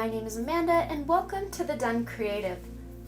my name is Amanda and welcome to The Done Creative.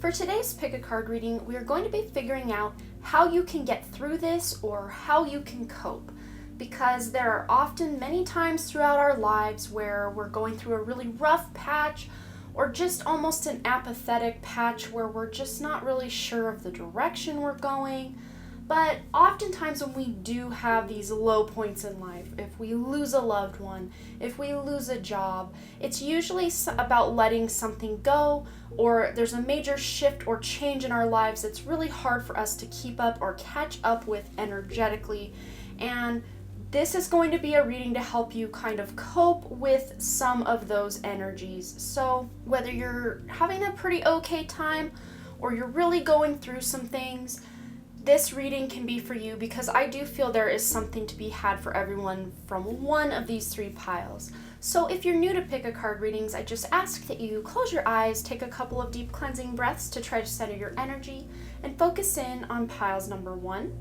For today's pick a card reading, we are going to be figuring out how you can get through this or how you can cope. Because there are often many times throughout our lives where we're going through a really rough patch or just almost an apathetic patch where we're just not really sure of the direction we're going. But oftentimes when we do have these low points in life, if we lose a loved one, if we lose a job, it's usually about letting something go, or there's a major shift or change in our lives that's really hard for us to keep up or catch up with energetically. And this is going to be a reading to help you kind of cope with some of those energies. So whether you're having a pretty okay time or you're really going through some things, this reading can be for you because I do feel there is something to be had for everyone from one of these three piles. So if you're new to pick a card readings, I just ask that you close your eyes, take a couple of deep cleansing breaths to try to center your energy, and focus in on piles number 1,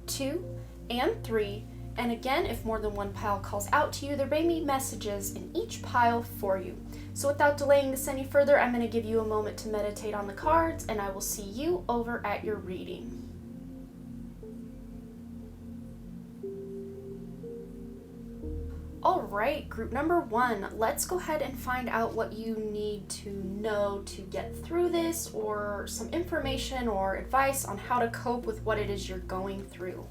2, and 3. And again, if more than one pile calls out to you, there may be messages in each pile for you. So without delaying this any further, I'm going to give you a moment to meditate on the cards, and I will see you over at your reading. All right, group number 1, let's go ahead and find out what you need to know to get through this, or some information or advice on how to cope with what it is you're going through.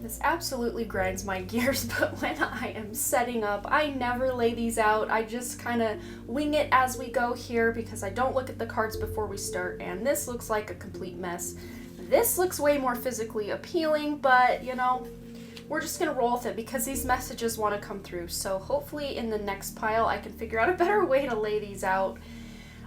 This absolutely grinds my gears, but when I am setting up, I never lay these out. I just kind of wing it as we go here because I don't look at the cards before we start, and this looks like a complete mess. This looks way more physically appealing, but you know, we're just going to roll with it because these messages want to come through. So hopefully in the next pile I can figure out a better way to lay these out.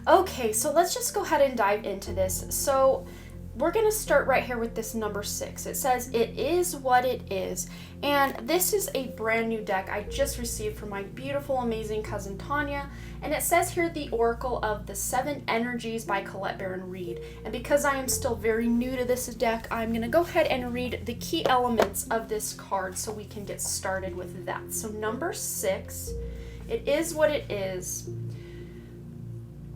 Okay, so let's just go ahead and dive into this. So we're going to start right here with this number 6. It says, "It is what it is." And this is a brand new deck I just received from my beautiful, amazing cousin Tanya. And it says here, "The Oracle of the 7 Energies" by Colette Baron Reid. And because I am still very new to this deck, I'm going to go ahead and read the key elements of this card so we can get started with that. So number 6, it is what it is.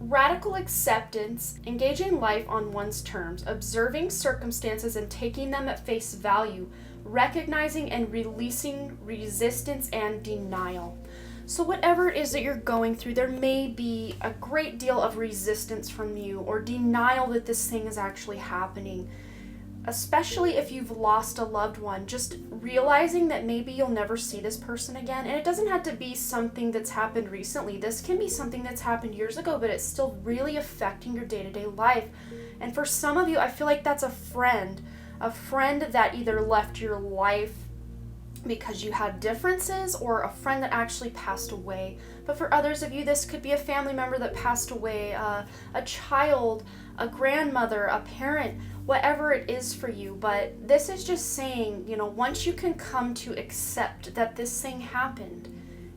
Radical acceptance, engaging life on one's terms, observing circumstances and taking them at face value, recognizing and releasing resistance and denial. So whatever it is that you're going through, there may be a great deal of resistance from you or denial that this thing is actually happening. Especially if you've lost a loved one, just realizing that maybe you'll never see this person again. And it doesn't have to be something that's happened recently. This can be something that's happened years ago, but it's still really affecting your day-to-day life. And for some of you, I feel like that's a friend that either left your life because you had differences, or a friend that actually passed away. But for others of you, this could be a family member that passed away, a child, a grandmother, a parent, whatever it is for you. But this is just saying, you know, once you can come to accept that this thing happened,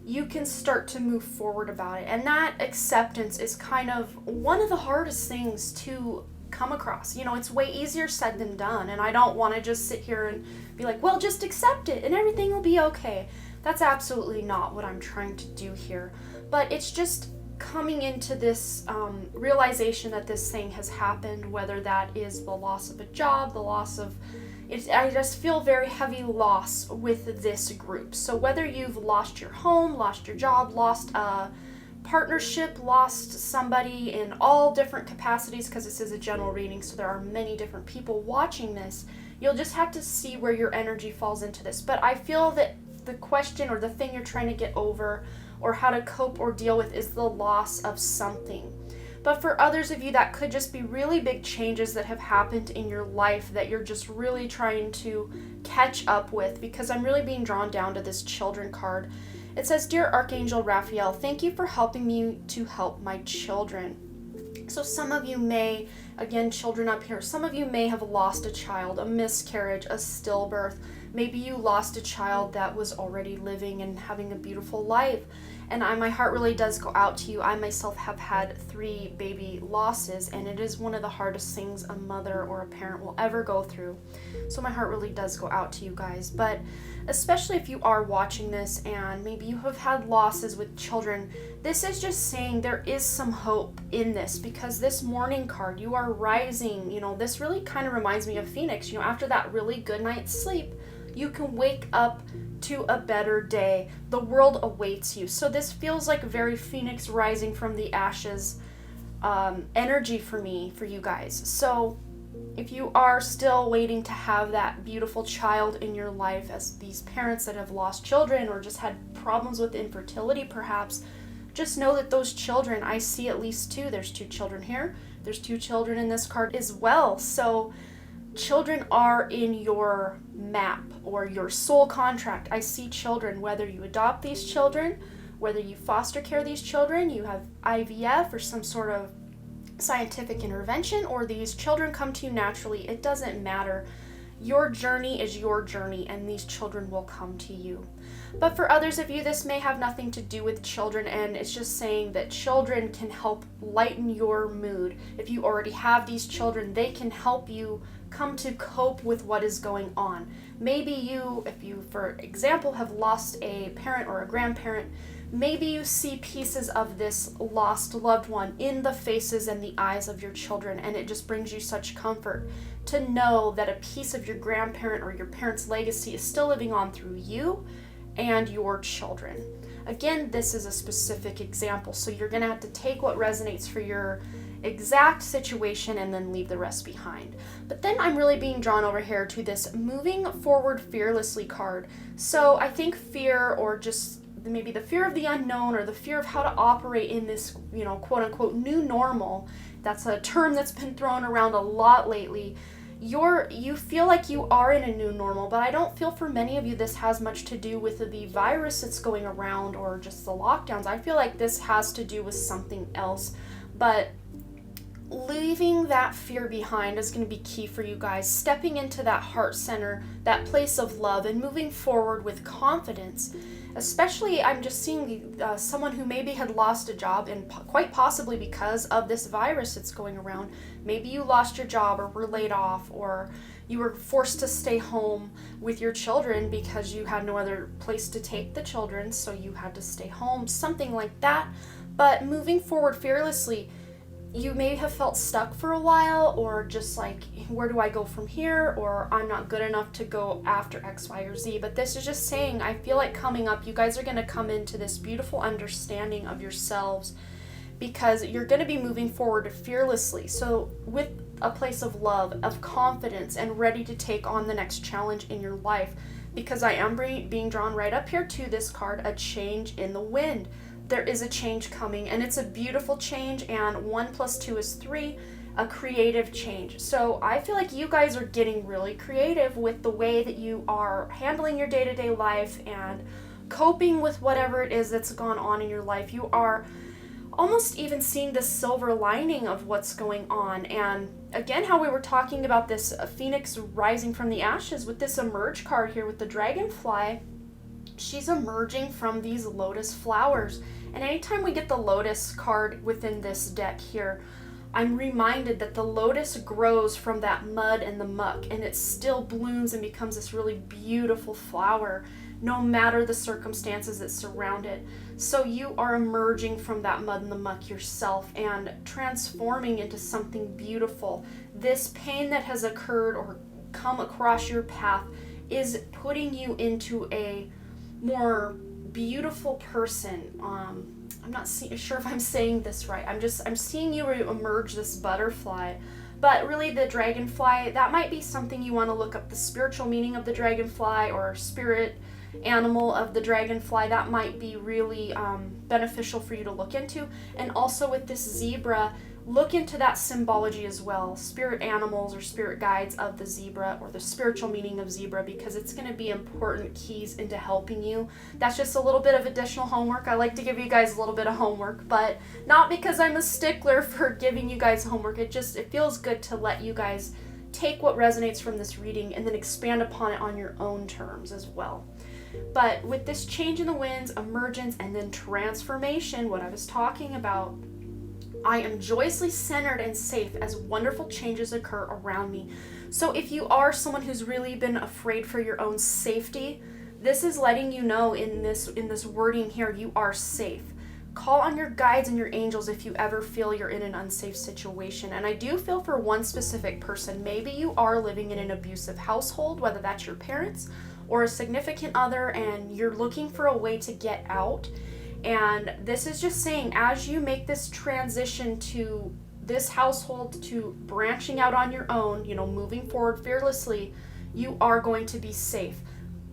you can start to move forward about it. And that acceptance is kind of one of the hardest things to come across. You know, it's way easier said than done, and I don't want to just sit here and be like, well, just accept it and everything will be okay. That's absolutely not what I'm trying to do here. But it's just coming into this realization that this thing has happened, whether that is the loss of a job, the loss of I just feel very heavy loss with this group. So whether you've lost your home, lost your job, lost a partnership, lost somebody in all different capacities, because this is a general reading, so there are many different people watching this, you'll just have to see where your energy falls into this. But I feel that the question or the thing you're trying to get over or how to cope or deal with is the loss of something. But for others of you, that could just be really big changes that have happened in your life that you're just really trying to catch up with, because I'm really being drawn down to this children card. It says, "Dear Archangel Raphael, thank you for helping me to help my children." So some of you may, again, children up here, some of you may have lost a child, a miscarriage, a stillbirth. Maybe you lost a child that was already living and having a beautiful life. And my heart really does go out to you. I myself have had 3 baby losses, and it is one of the hardest things a mother or a parent will ever go through. So my heart really does go out to you guys. But especially if you are watching this and maybe you have had losses with children, this is just saying there is some hope in this, because this morning card, you are rising. This really kind of reminds me of Phoenix. After that really good night's sleep, you can wake up to a better day. The world awaits you. So this feels like very Phoenix rising from the ashes energy for you guys. So if you are still waiting to have that beautiful child in your life, as these parents that have lost children or just had problems with infertility perhaps, just know that those children, I see at least 2. There's 2 children here. There's 2 children in this card as well. So children are in your map or your soul contract. I see children, whether you adopt these children, whether you foster care these children, you have IVF or some sort of scientific intervention, or these children come to you naturally. It doesn't matter. Your journey is your journey, and these children will come to you. But for others of you, this may have nothing to do with children, and it's just saying that children can help lighten your mood. If you already have these children, they can help you come to cope with what is going on. Maybe you, if you, for example, have lost a parent or a grandparent, maybe you see pieces of this lost loved one in the faces and the eyes of your children, and it just brings you such comfort to know that a piece of your grandparent or your parent's legacy is still living on through you and your children. Again, this is a specific example, so you're going to have to take what resonates for your exact situation and then leave the rest behind. But then I'm really being drawn over here to this moving forward fearlessly card. So I think fear, or just maybe the fear of the unknown, or the fear of how to operate in this, quote unquote new normal. That's a term that's been thrown around a lot lately. You feel like you are in a new normal, but I don't feel for many of you this has much to do with the virus that's going around or just the lockdowns. I feel like this has to do with something else. But leaving that fear behind is going to be key for you guys. Stepping into that heart center, that place of love, and moving forward with confidence. Especially, I'm just seeing someone who maybe had lost a job, and quite possibly because of this virus that's going around. Maybe you lost your job or were laid off, or you were forced to stay home with your children because you had no other place to take the children, so you had to stay home, something like that. But moving forward fearlessly, you may have felt stuck for a while, or just like, where do I go from here? Or I'm not good enough to go after X, Y, or Z. But this is just saying, I feel like coming up, you guys are going to come into this beautiful understanding of yourselves, because you're going to be moving forward fearlessly. So with a place of love, of confidence, and ready to take on the next challenge in your life. Because I am being drawn right up here to this card, a change in the wind. There is a change coming, and it's a beautiful change, and 1 + 2 is 3, a creative change. So I feel like you guys are getting really creative with the way that you are handling your day-to-day life and coping with whatever it is that's gone on in your life. You are almost even seeing the silver lining of what's going on. And again, how we were talking about this phoenix rising from the ashes with this emerge card here with the dragonfly. She's emerging from these lotus flowers. And anytime we get the lotus card within this deck here, I'm reminded that the lotus grows from that mud and the muck, and it still blooms and becomes this really beautiful flower, no matter the circumstances that surround it. So you are emerging from that mud and the muck yourself and transforming into something beautiful. This pain that has occurred or come across your path is putting you into a more beautiful person. I'm not sure if I'm saying this right. I'm seeing you emerge this butterfly, but really the dragonfly, that might be something you want to look up the spiritual meaning of the dragonfly or spirit animal of the dragonfly. That might be really beneficial for you to look into. And also with this zebra, look into that symbology as well, spirit animals or spirit guides of the zebra, or the spiritual meaning of zebra, because it's going to be important keys into helping you. That's just a little bit of additional homework. I like to give you guys a little bit of homework, but not because I'm a stickler for giving you guys homework. It feels good to let you guys take what resonates from this reading and then expand upon it on your own terms as well. But with this change in the winds, emergence, and then transformation, what I was talking about, I am joyously centered and safe as wonderful changes occur around me. So if you are someone who's really been afraid for your own safety, this is letting you know in this wording here, you are safe. Call on your guides and your angels if you ever feel you're in an unsafe situation. And I do feel for one specific person, maybe you are living in an abusive household, whether that's your parents or a significant other, and you're looking for a way to get out. And this is just saying, as you make this transition to this household, to branching out on your own, moving forward fearlessly, you are going to be safe.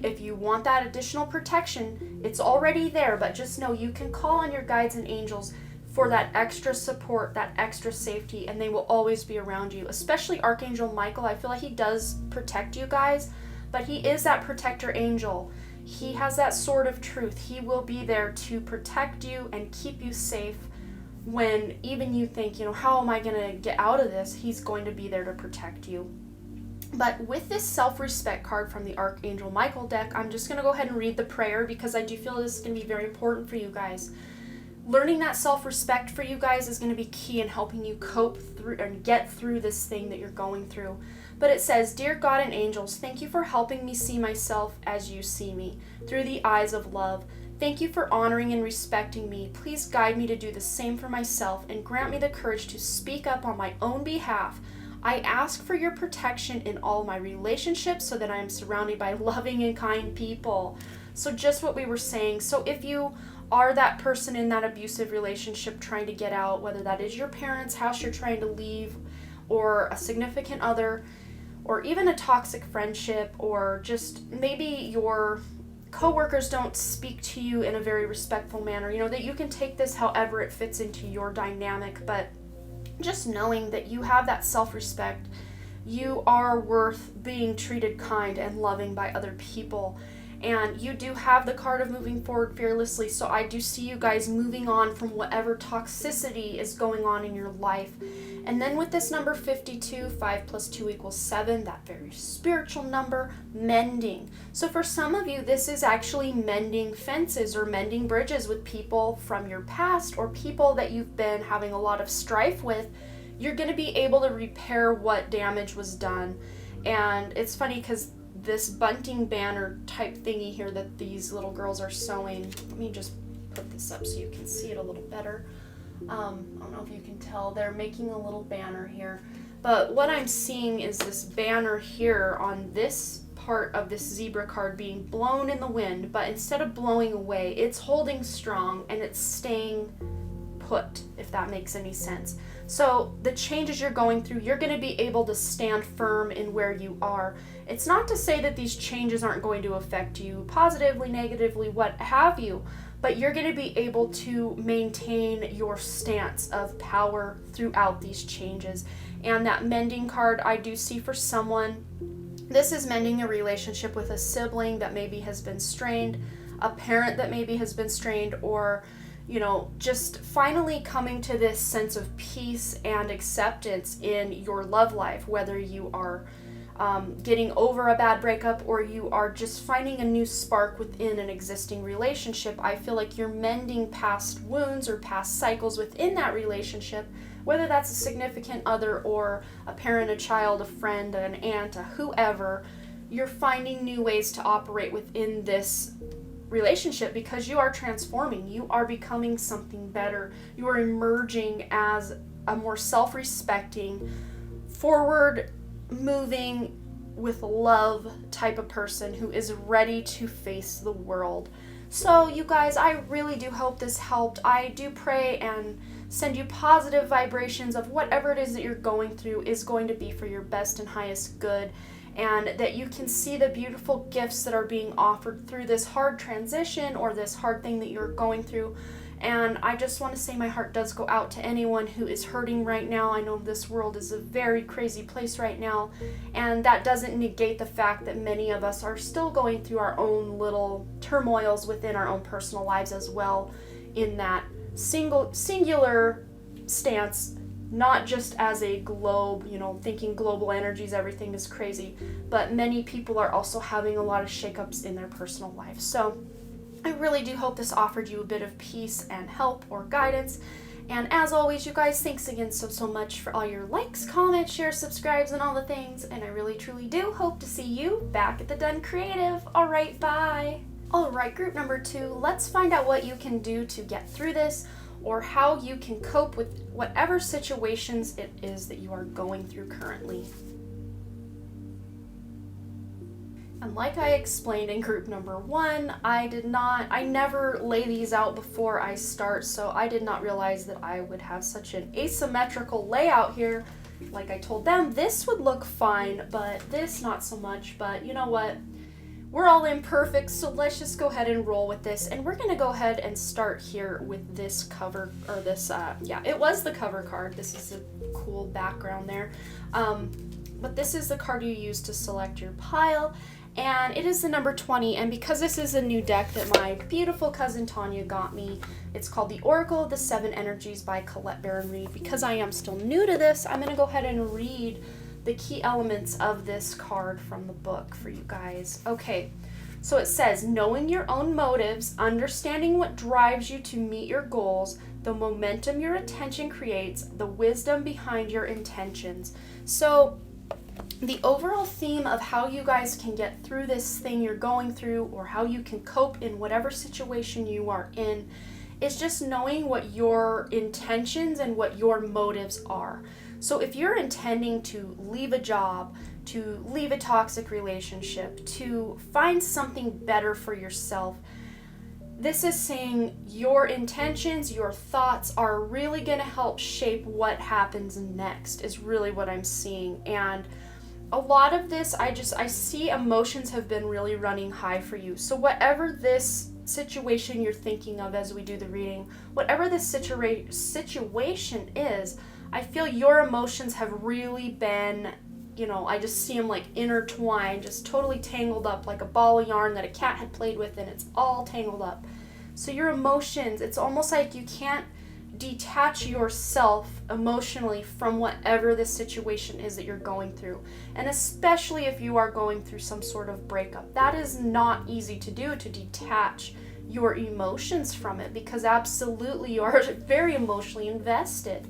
If you want that additional protection, it's already there, but just know you can call on your guides and angels for that extra support, that extra safety, and they will always be around you. Especially Archangel Michael, I feel like he does protect you guys, but he is that protector angel. He has that sword of truth. He will be there to protect you and keep you safe when even you think, how am I going to get out of this? He's going to be there to protect you. But with this self-respect card from the Archangel Michael deck, I'm just going to go ahead and read the prayer because I do feel this is going to be very important for you guys. Learning that self-respect for you guys is going to be key in helping you cope through and get through this thing that you're going through. But it says, Dear God and angels, thank you for helping me see myself as you see me, through the eyes of love. Thank you for honoring and respecting me. Please guide me to do the same for myself and grant me the courage to speak up on my own behalf. I ask for your protection in all my relationships so that I am surrounded by loving and kind people. So just what we were saying. So if you are that person in that abusive relationship trying to get out, whether that is your parents' house you're trying to leave, or a significant other, or even a toxic friendship, or just maybe your coworkers don't speak to you in a very respectful manner, that you can take this however it fits into your dynamic, but just knowing that you have that self-respect, you are worth being treated kind and loving by other people. And you do have the card of moving forward fearlessly, so I do see you guys moving on from whatever toxicity is going on in your life. And then with this number 52, 5 plus 2 equals 7, that very spiritual number, mending. So for some of you, this is actually mending fences or mending bridges with people from your past or people that you've been having a lot of strife with. You're going to be able to repair what damage was done. And it's funny because this bunting banner type thingy here that these little girls are sewing, let me just put this up so you can see it a little better. I don't know if you can tell, they're making a little banner here, but what I'm seeing is this banner here on this part of this zebra card being blown in the wind, but instead of blowing away, it's holding strong and it's staying put, if that makes any sense. So the changes you're going through, you're going to be able to stand firm in where you are. It's not to say that these changes aren't going to affect you positively, negatively, what have you, but you're going to be able to maintain your stance of power throughout these changes. And that mending card I do see for someone, this is mending a relationship with a sibling that maybe has been strained, a parent that maybe has been strained, or just finally coming to this sense of peace and acceptance in your love life, whether you are getting over a bad breakup or you are just finding a new spark within an existing relationship. I feel like you're mending past wounds or past cycles within that relationship, whether that's a significant other or a parent, a child, a friend, an aunt, a whoever. You're finding new ways to operate within this relationship because you are transforming. You are becoming something better. You are emerging as a more self-respecting, forward-moving, with love type of person who is ready to face the world. So you guys, I really do hope this helped. I do pray and send you positive vibrations of whatever it is that you're going through is going to be for your best and highest good, and that you can see the beautiful gifts that are being offered through this hard transition or this hard thing that you're going through. And I just want to say my heart does go out to anyone who is hurting right now. I know this world is a very crazy place right now, and that doesn't negate the fact that many of us are still going through our own little turmoils within our own personal lives as well, in that singular stance not just as a globe, thinking global energies, everything is crazy, but many people are also having a lot of shakeups in their personal life. So I really do hope this offered you a bit of peace and help or guidance. And as always, you guys, thanks again so much for all your likes, comments, shares, subscribes, and all the things. And I really, truly do hope to see you back at the Done Creative. All right, bye. All right, group number 2, let's find out what you can do to get through this, or how you can cope with whatever situations it is that you are going through currently. And like I explained in group number 1, I never lay these out before I start, so I did not realize that I would have such an asymmetrical layout here. Like I told them, this would look fine, but this not so much. But you know what? We're all imperfect, so let's just go ahead and roll with this. And we're going to go ahead and start here with this cover, or this, it was the cover card. This is a cool background there. But this is the card you use to select your pile. And it is the number 20, and because this is a new deck that my beautiful cousin Tanya got me, it's called The Oracle of the Seven Energies by Colette Baron Reid. Because I am still new to this, I'm going to go ahead and read the key elements of this card from the book for you guys. Okay, so it says, knowing your own motives, understanding what drives you to meet your goals, the momentum your attention creates, the wisdom behind your intentions. So the overall theme of how you guys can get through this thing you're going through, or how you can cope in whatever situation you are in, is just knowing what your intentions and what your motives are. So if you're intending to leave a job, to leave a toxic relationship, to find something better for yourself, this is saying your intentions, your thoughts are really going to help shape what happens next, is really what I'm seeing. And a lot of this, I see emotions have been really running high for you. So whatever this situation you're thinking of as we do the reading, whatever this situation is, I feel your emotions have really been, I just see them like intertwined, just totally tangled up, like a ball of yarn that a cat had played with, and it's all tangled up. So your emotions, it's almost like you can't detach yourself emotionally from whatever the situation is that you're going through. And especially if you are going through some sort of breakup, that is not easy to do, to detach your emotions from it, because absolutely you are very emotionally invested.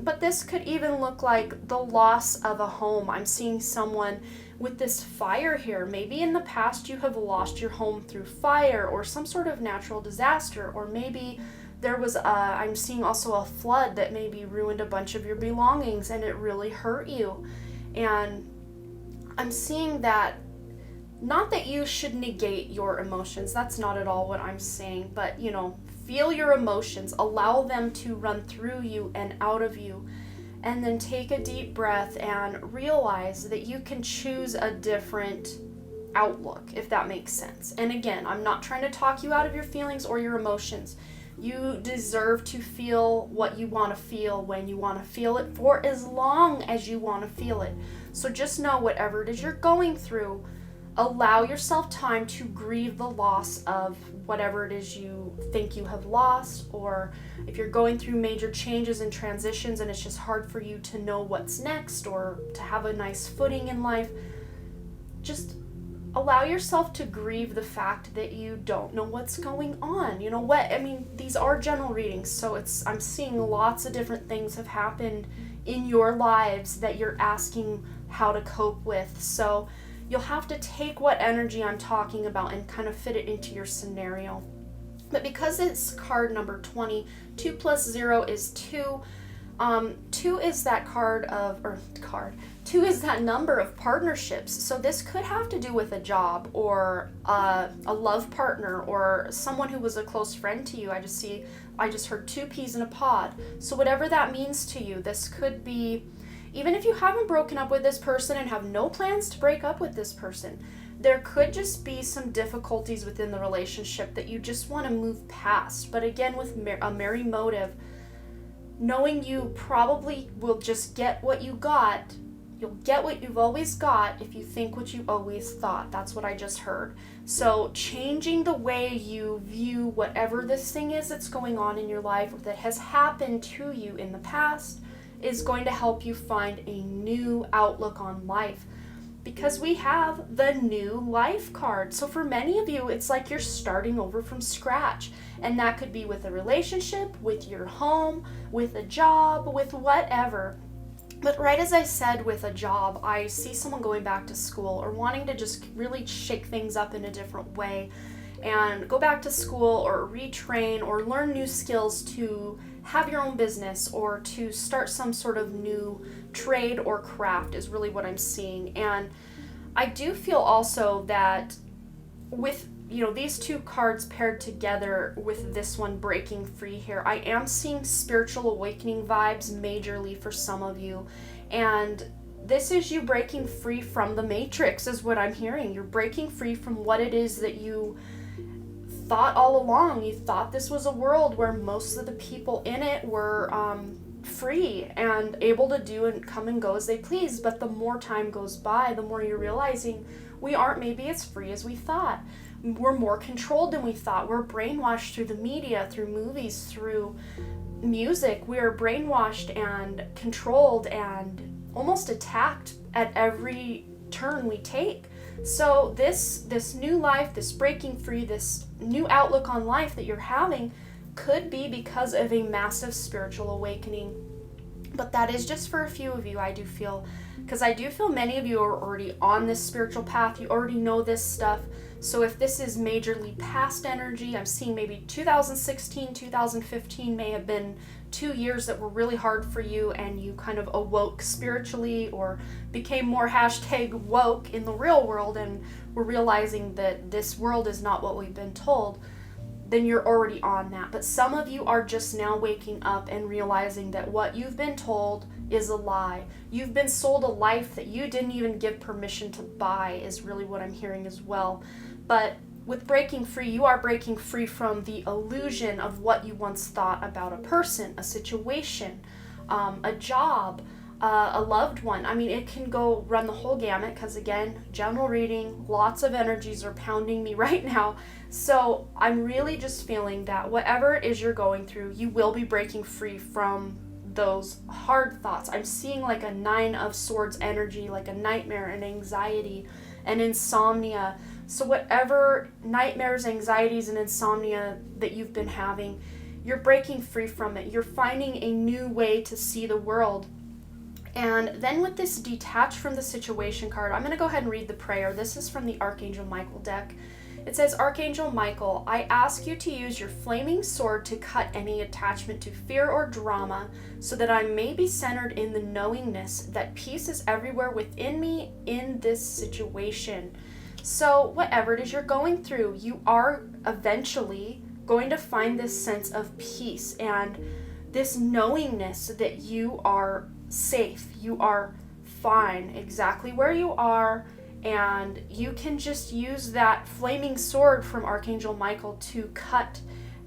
But this could even look like the loss of a home. I'm seeing someone with this fire here. Maybe in the past you have lost your home through fire or some sort of natural disaster, or maybe there was I'm seeing also a flood that maybe ruined a bunch of your belongings and it really hurt you. And I'm seeing that, not that you should negate your emotions, that's not at all what I'm saying, but feel your emotions, allow them to run through you and out of you, and then take a deep breath and realize that you can choose a different outlook, if that makes sense. And again, I'm not trying to talk you out of your feelings or your emotions. You deserve to feel what you want to feel when you want to feel it, for as long as you want to feel it. So just know, whatever it is you're going through, allow yourself time to grieve the loss of whatever it is you think you have lost, or if you're going through major changes and transitions and it's just hard for you to know what's next or to have a nice footing in life, just allow yourself to grieve the fact that you don't know what's going on. These are general readings, so I'm seeing lots of different things have happened in your lives that you're asking how to cope with. So you'll have to take what energy I'm talking about and kind of fit it into your scenario. But because it's card number 20, 2 plus 0 is 2. 2 is that two is that number of partnerships. So this could have to do with a job or a love partner or someone who was a close friend to you. I just heard 2 peas in a pod. So whatever that means to you, this could be, even if you haven't broken up with this person and have no plans to break up with this person, there could just be some difficulties within the relationship that you just want to move past. But again, with a merry motive, knowing you probably will just get what you got, you'll get what you've always got if you think what you always thought. That's what I just heard. So changing the way you view whatever this thing is that's going on in your life that has happened to you in the past, is going to help you find a new outlook on life, because we have the new life card. So for many of you, it's like you're starting over from scratch. And that could be with a relationship, with your home, with a job, with whatever. But right as I said, with a job, I see someone going back to school or wanting to just really shake things up in a different way and go back to school or retrain or learn new skills to have your own business or to start some sort of new trade or craft is really what I'm seeing. And I do feel also that with these two cards paired together with this one, breaking free here, I am seeing spiritual awakening vibes majorly for some of you. And this is you breaking free from the matrix is what I'm hearing. You're breaking free from what it is that you thought all along. You thought this was a world where most of the people in it were free and able to do and come and go as they please. But the more time goes by, the more you're realizing we aren't maybe as free as we thought. We're more controlled than we thought. We're brainwashed through the media, through movies, through music. We are brainwashed and controlled and almost attacked at every turn we take. So this new life, this breaking free, this new outlook on life that you're having could be because of a massive spiritual awakening. But that is just for a few of you, I do feel. Because I do feel many of you are already on this spiritual path. You already know this stuff. So if this is majorly past energy, I'm seeing maybe 2016, 2015 may have been 2 years that were really hard for you and you kind of awoke spiritually or became more #woke in the real world and were realizing that this world is not what we've been told, then you're already on that. But some of you are just now waking up and realizing that what you've been told is a lie. You've been sold a life that you didn't even give permission to buy is really what I'm hearing as well. But with breaking free, you are breaking free from the illusion of what you once thought about a person, a situation, a job, a loved one. I mean, it can go run the whole gamut because, again, general reading, lots of energies are pounding me right now. So I'm really just feeling that whatever it is you're going through, you will be breaking free from those hard thoughts. I'm seeing like a 9 of Swords energy, like a nightmare and anxiety and insomnia. So whatever nightmares, anxieties, and insomnia that you've been having, you're breaking free from it. You're finding a new way to see the world. And then with this detach from the situation card, I'm going to go ahead and read the prayer. This is from the Archangel Michael deck. It says, Archangel Michael, I ask you to use your flaming sword to cut any attachment to fear or drama so that I may be centered in the knowingness that peace is everywhere within me in this situation. So whatever it is you're going through, you are eventually going to find this sense of peace and this knowingness that you are safe, you are fine exactly where you are, and you can just use that flaming sword from Archangel Michael to cut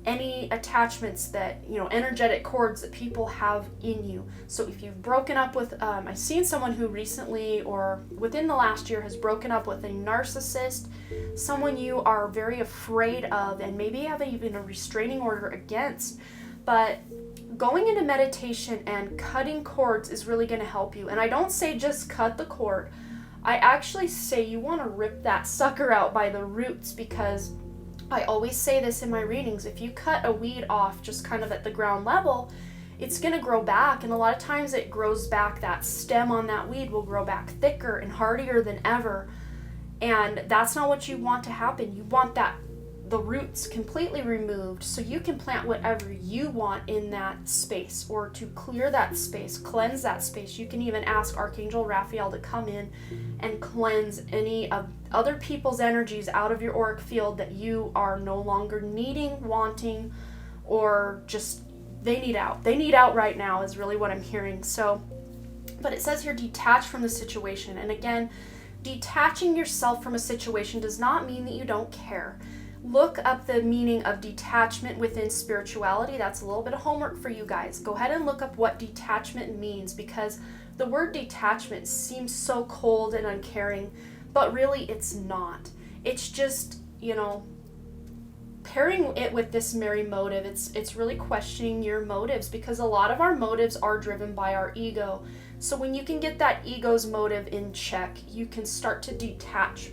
any attachments that, energetic cords that people have in you. So if you've broken up with, I've seen someone who recently or within the last year has broken up with a narcissist, someone you are very afraid of and maybe have even a restraining order against. But going into meditation and cutting cords is really going to help you. And I don't say just cut the cord. I actually say you want to rip that sucker out by the roots, because I always say this in my readings. If you cut a weed off just kind of at the ground level, it's going to grow back. And a lot of times it grows back, that stem on that weed will grow back thicker and hardier than ever. And that's not what you want to happen. You want the roots completely removed so you can plant whatever you want in that space, or to clear that space, cleanse that space. You can even ask Archangel Raphael to come in and cleanse any of other people's energies out of your auric field that you are no longer needing, wanting, or just they need out. They need out right now is really what I'm hearing. So, but it says here, detach from the situation. And again, detaching yourself from a situation does not mean that you don't care. Look up the meaning of detachment within spirituality. That's a little bit of homework for you guys. Go ahead and look up what detachment means, because the word detachment seems so cold and uncaring, but really it's not. It's just, pairing it with this merry motive, it's really questioning your motives, because a lot of our motives are driven by our ego. So when you can get that ego's motive in check, you can start to detach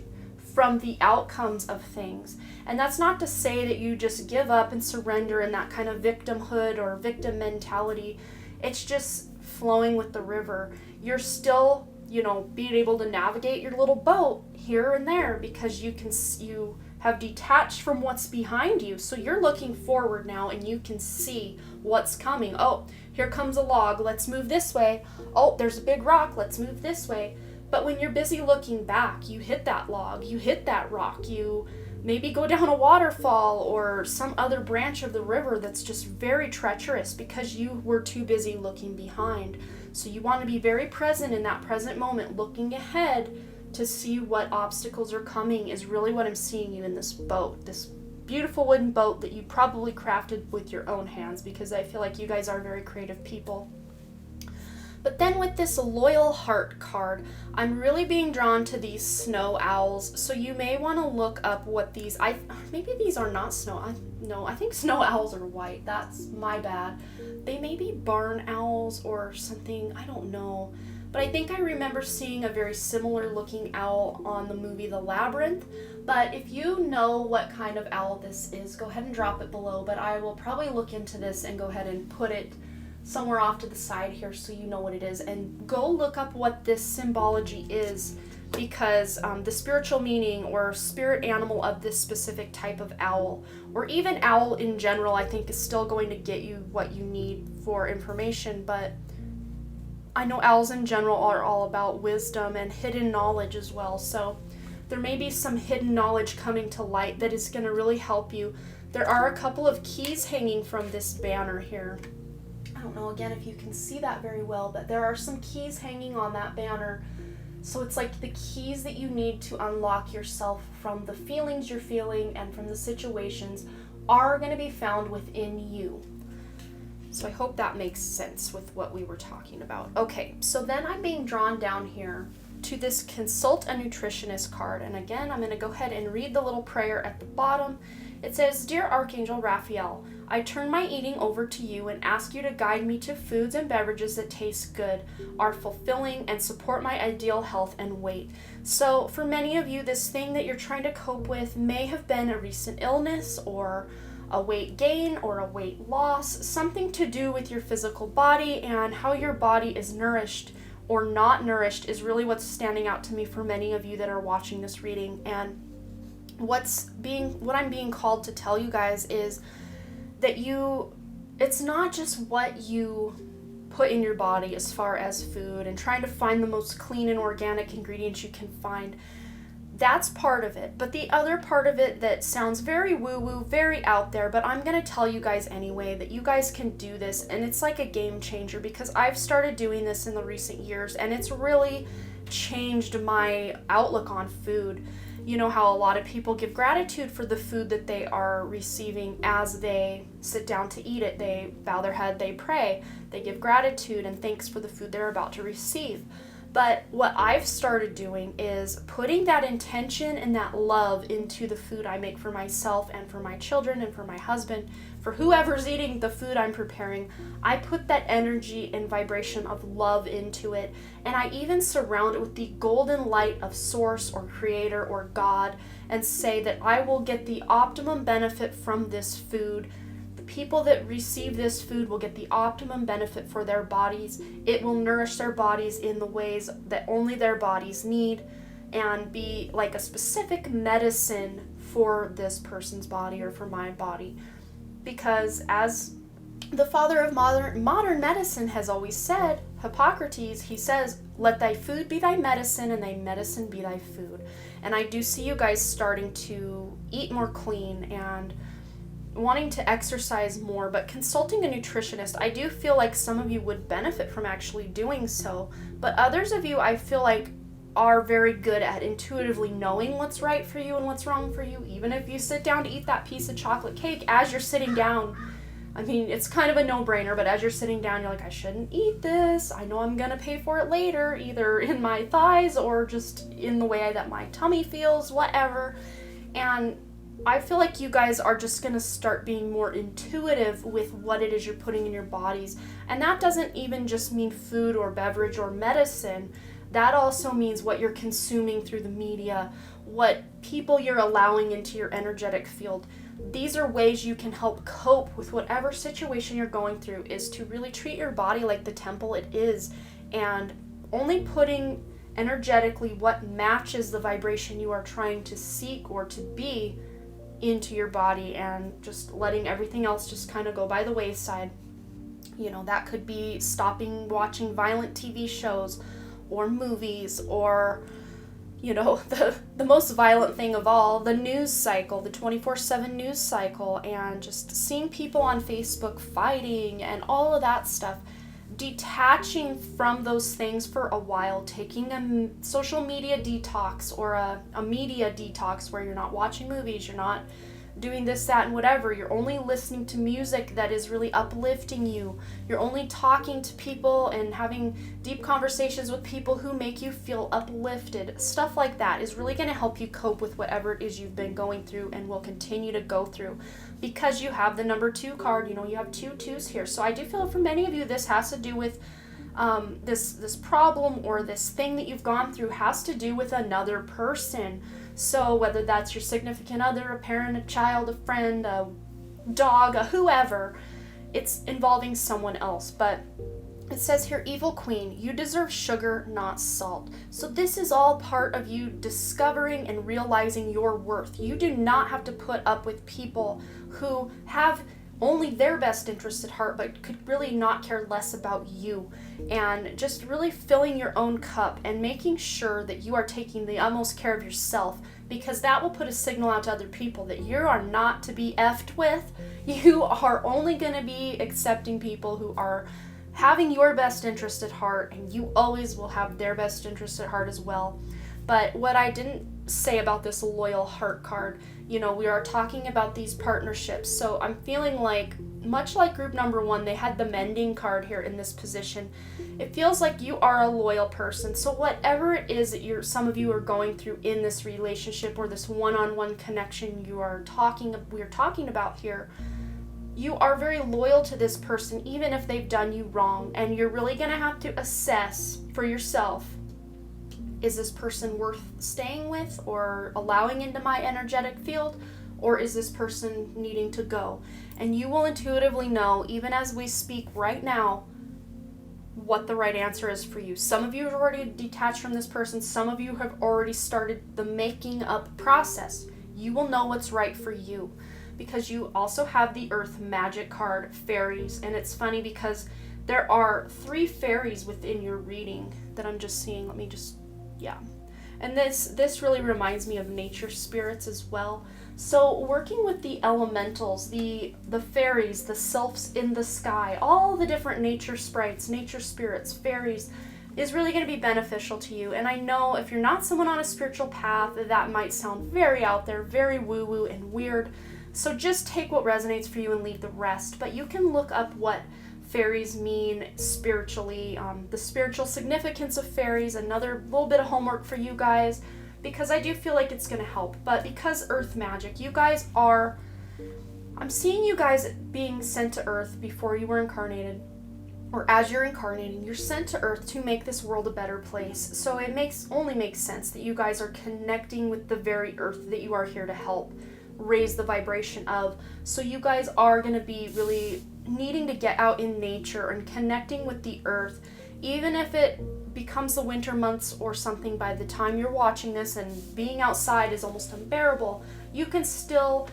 from the outcomes of things. And that's not to say that you just give up and surrender in that kind of victimhood or victim mentality. It's just flowing with the river. You're still, being able to navigate your little boat here and there, because you have detached from what's behind you. So you're looking forward now, and you can see what's coming. Oh, here comes a log. Let's move this way. Oh, there's a big rock. Let's move this way. But when you're busy looking back, you hit that log, you hit that rock, you maybe go down a waterfall or some other branch of the river that's just very treacherous because you were too busy looking behind. So you want to be very present in that present moment, looking ahead to see what obstacles are coming, is really what I'm seeing you in this boat, this beautiful wooden boat that you probably crafted with your own hands, because I feel like you guys are very creative people. But then with this Loyal Heart card, I'm really being drawn to these snow owls. So you may want to look up what these, maybe these are not snow, I think snow owls are white. That's my bad. They may be barn owls or something, I don't know. But I think I remember seeing a very similar looking owl on the movie The Labyrinth. But if you know what kind of owl this is, go ahead and drop it below. But I will probably look into this and go ahead and put it somewhere off to the side here so you know what it is, and go look up what this symbology is, because the spiritual meaning or spirit animal of this specific type of owl, or even owl in general, I think is still going to get you what you need for information. But I know owls in general are all about wisdom and hidden knowledge as well, so there may be some hidden knowledge coming to light that is going to really help you. There are a couple of keys hanging from this banner here. I don't know, again, if you can see that very well, but there are some keys hanging on that banner. So it's like the keys that you need to unlock yourself from the feelings you're feeling and from the situations are going to be found within you. So I hope that makes sense with what we were talking about. Okay, so then I'm being drawn down here to this Consult a Nutritionist card. And again, I'm going to go ahead and read the little prayer at the bottom. It says, "Dear Archangel Raphael, I turn my eating over to you and ask you to guide me to foods and beverages that taste good, are fulfilling, and support my ideal health and weight." So for many of you, this thing that you're trying to cope with may have been a recent illness or a weight gain or a weight loss, something to do with your physical body, and how your body is nourished or not nourished is really what's standing out to me for many of you that are watching this reading. And what I'm being called to tell you guys is that it's not just what you put in your body as far as food and trying to find the most clean and organic ingredients you can find. That's part of it. But the other part of it that sounds very woo-woo, very out there, but I'm going to tell you guys anyway that you guys can do this, and it's like a game changer, because I've started doing this in the recent years, and it's really changed my outlook on food. You know how a lot of people give gratitude for the food that they are receiving as they sit down to eat it. They bow their head, they pray, they give gratitude and thanks for the food they're about to receive. But what I've started doing is putting that intention and that love into the food I make for myself and for my children and for my husband, for whoever's eating the food I'm preparing. I put that energy and vibration of love into it, and I even surround it with the golden light of Source or Creator or God, and say that I will get the optimum benefit from this food. People that receive this food will get the optimum benefit for their bodies. It will nourish their bodies in the ways that only their bodies need, and be like a specific medicine for this person's body or for my body. Because as the father of modern medicine has always said, Hippocrates, he says, "Let thy food be thy medicine, and thy medicine be thy food." And I do see you guys starting to eat more clean and wanting to exercise more, but consulting a nutritionist, I do feel like some of you would benefit from actually doing so, but others of you, I feel like, are very good at intuitively knowing what's right for you and what's wrong for you. Even if you sit down to eat that piece of chocolate cake, as you're sitting down, I mean, it's kind of a no-brainer, but as you're sitting down, you're like, I shouldn't eat this. I know I'm gonna pay for it later, either in my thighs or just in the way that my tummy feels, whatever. And I feel like you guys are just going to start being more intuitive with what it is you're putting in your bodies. And that doesn't even just mean food or beverage or medicine. That also means what you're consuming through the media, what people you're allowing into your energetic field. These are ways you can help cope with whatever situation you're going through, is to really treat your body like the temple it is, and only putting energetically what matches the vibration you are trying to seek or to be into your body, and just letting everything else just kind of go by the wayside. You know, that could be stopping watching violent TV shows or movies, or, you know, the most violent thing of all, the news cycle, the 24/7 news cycle, and just seeing people on Facebook fighting and all of that stuff. Detaching from those things for a while, taking a social media detox or a media detox where you're not watching movies, you're not doing this, that, and whatever. You're only listening to music that is really uplifting you. You're only talking to people and having deep conversations with people who make you feel uplifted. Stuff like that is really going to help you cope with whatever it is you've been going through and will continue to go through, because you have the number 2 card. You know, you have 2 2s here. So I do feel for many of you this has to do with this problem, or this thing that you've gone through has to do with another person. So whether that's your significant other, a parent, a child, a friend, a dog, a whoever, it's involving someone else. But it says here, Evil Queen, you deserve sugar, not salt. So this is all part of you discovering and realizing your worth. You do not have to put up with people who have only their best interest at heart, but could really not care less about you. And just really filling your own cup and making sure that you are taking the utmost care of yourself, because that will put a signal out to other people that you are not to be effed with. You are only going to be accepting people who are having your best interest at heart, and you always will have their best interest at heart as well. But what I didn't say about this loyal heart card, you know, we are talking about these partnerships. So I'm feeling like, much like group number 1, they had the mending card here in this position. It feels like you are a loyal person. So whatever it is that some of you are going through in this relationship, or this one-on-one connection we're talking about here, you are very loyal to this person, even if they've done you wrong. And you're really going to have to assess for yourself, is this person worth staying with or allowing into my energetic field, or is this person needing to go? And you will intuitively know, even as we speak right now, what the right answer is for you. Some of you have already detached from this person. Some of you have already started the making up process. You will know what's right for you, because you also have the Earth Magic card, fairies. And it's funny because there are 3 fairies within your reading that I'm just seeing. And this really reminds me of nature spirits as well. So working with the elementals, the fairies, the sylphs in the sky, all the different nature sprites, nature spirits, fairies, is really going to be beneficial to you. And I know if you're not someone on a spiritual path, that might sound very out there, very woo-woo and weird. So just take what resonates for you and leave the rest. But you can look up what fairies mean spiritually, the spiritual significance of fairies, another little bit of homework for you guys, because I do feel like it's going to help. But because Earth Magic, you guys I'm seeing you guys being sent to Earth before you were incarnated, or as you're incarnating, you're sent to Earth to make this world a better place. So it only makes sense that you guys are connecting with the very Earth that you are here to help raise the vibration of. So you guys are going to be really needing to get out in nature and connecting with the Earth, even if it becomes the winter months or something by the time you're watching this and being outside is almost unbearable. You can still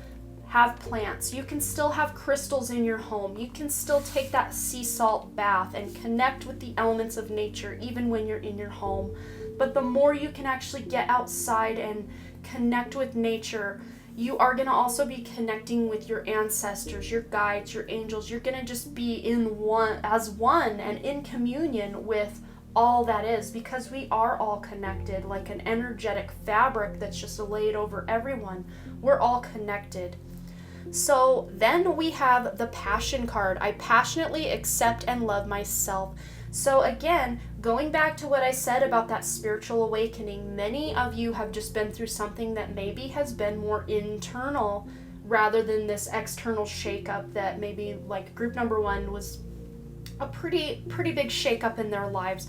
have plants, you can still have crystals in your home, you can still take that sea salt bath and connect with the elements of nature even when you're in your home. But the more you can actually get outside and connect with nature, you are going to also be connecting with your ancestors, your guides, your angels. You're going to just be in one and in communion with all that is, because we are all connected like an energetic fabric that's just laid over everyone. We're all connected. So then we have the Passion card. I passionately accept and love myself. So again, going back to what I said about that spiritual awakening, many of you have just been through something that maybe has been more internal rather than this external shakeup that maybe like group number 1 was a pretty big shakeup in their lives.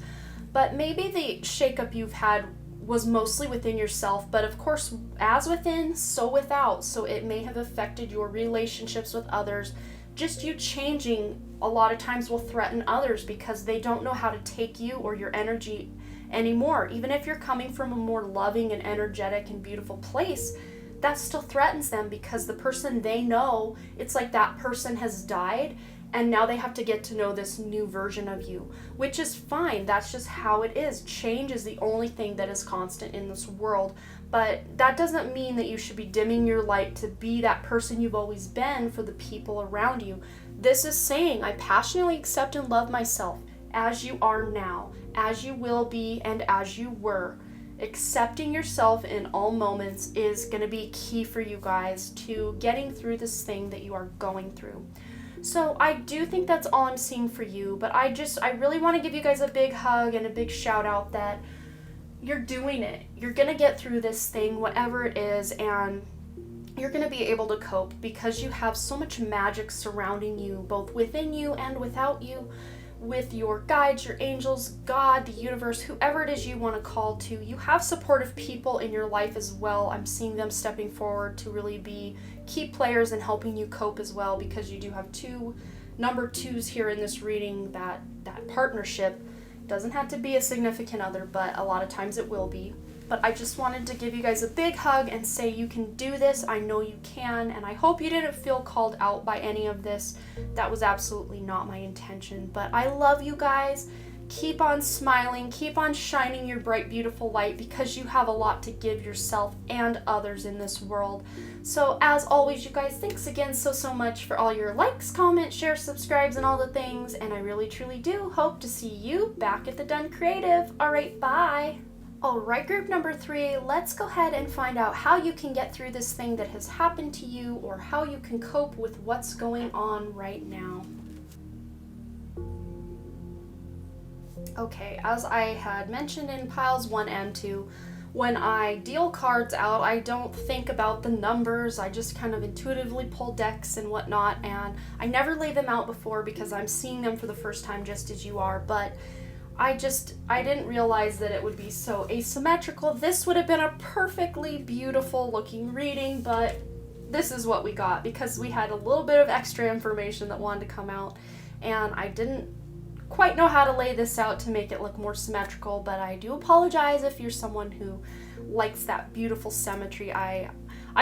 But maybe the shakeup you've had was mostly within yourself, but of course, as within, so without. So it may have affected your relationships with others. Just you changing a lot of times will threaten others because they don't know how to take you or your energy anymore. Even if you're coming from a more loving and energetic and beautiful place, that still threatens them because the person they know, it's like that person has died and now they have to get to know this new version of you, which is fine. That's just how it is. Change is the only thing that is constant in this world, but that doesn't mean that you should be dimming your light to be that person you've always been for the people around you. This is saying, I passionately accept and love myself as you are now, as you will be, and as you were. Accepting yourself in all moments is going to be key for you guys to getting through this thing that you are going through. So I do think that's all I'm seeing for you, but I really want to give you guys a big hug and a big shout out that you're doing it. You're going to get through this thing, whatever it is, and you're going to be able to cope because you have so much magic surrounding you, both within you and without you, with your guides, your angels, God, the universe, whoever it is you want to call to. You have supportive people in your life as well. I'm seeing them stepping forward to really be key players and helping you cope as well, because you do have number 2s here in this reading. That partnership doesn't have to be a significant other, but a lot of times it will be. But I just wanted to give you guys a big hug and say you can do this. I know you can, and I hope you didn't feel called out by any of this. That was absolutely not my intention. But I love you guys. Keep on smiling. Keep on shining your bright, beautiful light, because you have a lot to give yourself and others in this world. So as always, you guys, thanks again so much for all your likes, comments, shares, subscribes, and all the things. And I really, truly do hope to see you back at the Done Creative. All right, bye. Alright, group number 3, let's go ahead and find out how you can get through this thing that has happened to you, or how you can cope with what's going on right now. Okay, as I had mentioned in piles 1 and 2, when I deal cards out, I don't think about the numbers. I just kind of intuitively pull decks and whatnot, and I never lay them out before because I'm seeing them for the first time just as you are, but I didn't realize that it would be so asymmetrical. This would have been a perfectly beautiful looking reading, but this is what we got because we had a little bit of extra information that wanted to come out, and I didn't quite know how to lay this out to make it look more symmetrical, but I do apologize if you're someone who likes that beautiful symmetry. I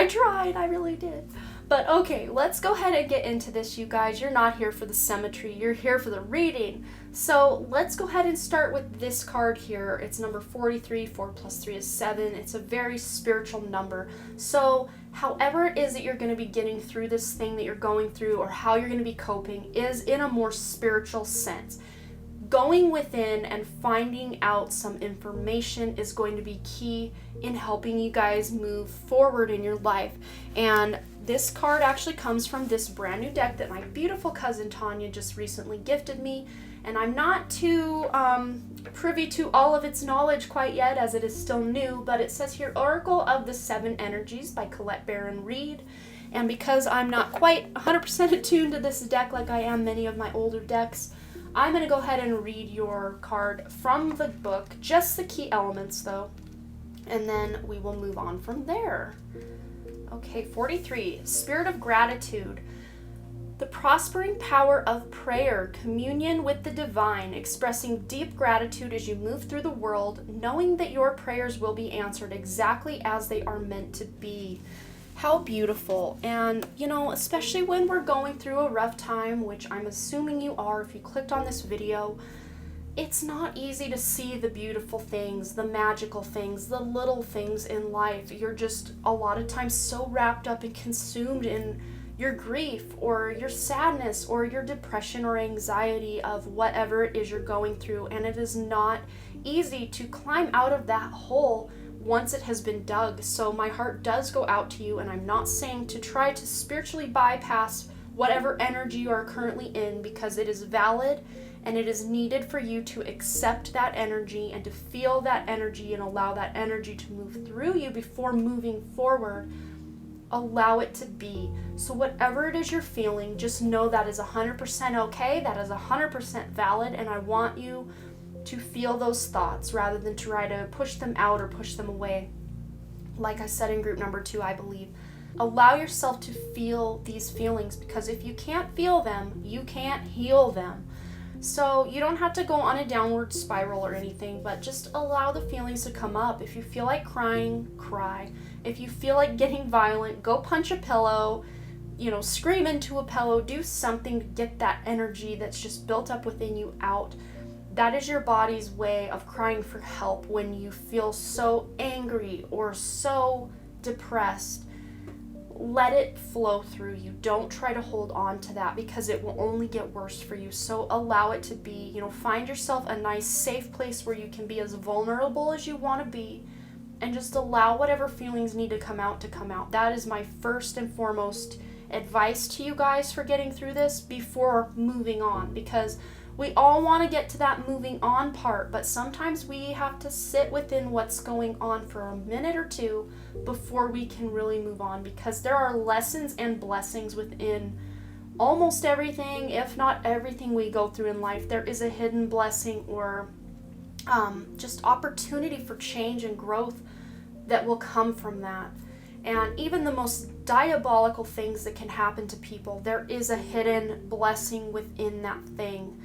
tried, I really did. But okay, let's go ahead and get into this, you guys. You're not here for the symmetry, you're here for the reading. So let's go ahead and start with this card here. It's number 43, 4 plus 3 is 7. It's a very spiritual number. So however it is that you're going to be getting through this thing that you're going through, or how you're going to be coping, is in a more spiritual sense. Going within and finding out some information is going to be key in helping you guys move forward in your life. And this card actually comes from this brand new deck that my beautiful cousin Tanya just recently gifted me. And I'm not too privy to all of its knowledge quite yet, as it is still new, but it says here, Oracle of the Seven Energies by Colette Baron Reed. And because I'm not quite 100% attuned to this deck like I am many of my older decks, I'm going to go ahead and read your card from the book, just the key elements though, and then we will move on from there. Okay, 43, Spirit of Gratitude. The prospering power of prayer, communion with the divine, expressing deep gratitude as you move through the world, knowing that your prayers will be answered exactly as they are meant to be. How beautiful. And, you know, especially when we're going through a rough time, which I'm assuming you are if you clicked on this video, it's not easy to see the beautiful things, the magical things, the little things in life. You're just a lot of times so wrapped up and consumed in your grief or your sadness or your depression or anxiety of whatever it is you're going through, and it is not easy to climb out of that hole once it has been dug. So my heart does go out to you, and I'm not saying to try to spiritually bypass whatever energy you are currently in, because it is valid And it is needed for you to accept that energy and to feel that energy and allow that energy to move through you before moving forward. Allow it to be. So whatever it is you're feeling, just know that is 100% okay, that is 100% valid, and I want you to feel those thoughts rather than try to push them out or push them away. Like I said in group number 2, I believe, allow yourself to feel these feelings, because if you can't feel them, you can't heal them. So you don't have to go on a downward spiral or anything, but just allow the feelings to come up. If you feel like crying, cry. If you feel like getting violent, go punch a pillow, scream into a pillow, do something to get that energy that's just built up within you out. That is your body's way of crying for help when you feel so angry or so depressed. Let it flow through you. Don't try to hold on to that, because it will only get worse for you. So allow it to be, find yourself a nice safe place where you can be as vulnerable as you want to be, and just allow whatever feelings need to come out to come out. That is my first and foremost advice to you guys for getting through this before moving on, because we all want to get to that moving on part, but sometimes we have to sit within what's going on for a minute or two before we can really move on, because there are lessons and blessings within almost everything, if not everything we go through in life. There is a hidden blessing or just opportunity for change and growth that will come from that. And even the most diabolical things that can happen to people, there is a hidden blessing within that thing.